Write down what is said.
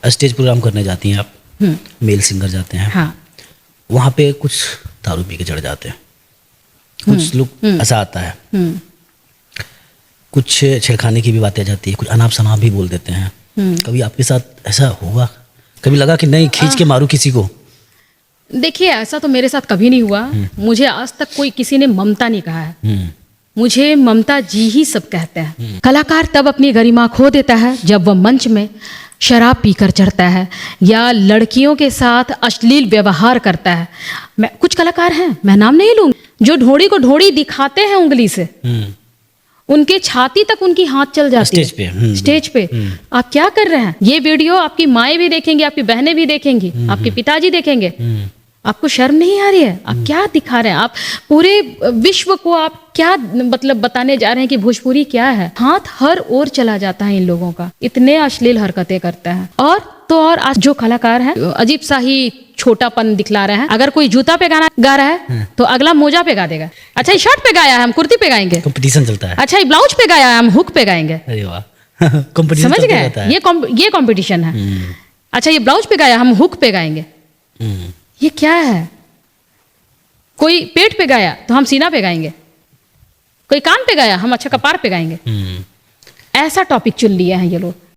Stage programme करने जाती हैं आप, मेल सिंगर जाते हैं, हाँ। वहाँ पे कुछ दारू पी के चढ़ जाते हैं, कुछ लोग ऐसा आता है, कुछ छेड़खानी की भी बातें आ जाती है, कुछ अनाप शनाप भी बोल देते हैं। कभी आपके साथ ऐसा हुआ? कभी लगा कि नहीं खींच के मारूं किसी को? देखिए, ऐसा तो मेरे साथ कभी नहीं हुआ। मुझे आज तक कोई किसी ने ममता नहीं कहा है। मुझे ममता जी ही सब कहते हैं। कलाकार तब अपनी गरिमा खो देता है जब वह मंच में शराब पीकर चढ़ता है या लड़कियों के साथ अश्लील व्यवहार करता है। कुछ कलाकार हैं, मैं नाम नहीं लूंगी, जो ढोड़ी को ढोड़ी दिखाते हैं उंगली से, उनके छाती तक उनकी हाथ चल जाती है स्टेज पे। आप क्या कर रहे हैं? ये वीडियो आपकी माएँ भी देखेंगी, आपकी बहनें भी देखेंगी, आपके पिताजी देखेंगे। आपको शर्म नहीं आ रही है? आप क्या दिखा रहे हैं? आप पूरे विश्व को आप क्या मतलब बताने जा रहे हैं कि भोजपुरी क्या है? हाथ हर ओर चला जाता है इन लोगों का, इतने अश्लील हरकतें करते हैं। और आज जो कलाकार हैं अजीब सा ही छोटापन दिखला रहे हैं। अगर कोई जूता पे गाना गा रहा है तो अगला मोजा पे गा देगा। अच्छा, ये शर्ट पे गाया है, हम कुर्ती पे गाएंगे। कंपटीशन चलता है। अच्छा, ये ब्लाउज पे गाया है, हम हुक पे गाएंगे। अरे वाह कंपटीशन समझ गए? ये कंपटीशन है। अच्छा, ये ब्लाउज पे गाया, हम हुक पे गाएंगे। ये क्या है? कोई पेट पे गाया तो हम सीना पे गाएंगे, कोई कान पे गाया हम अच्छा कपार पे गाएंगे। ऐसा टॉपिक चुन लिए हैं ये लोग।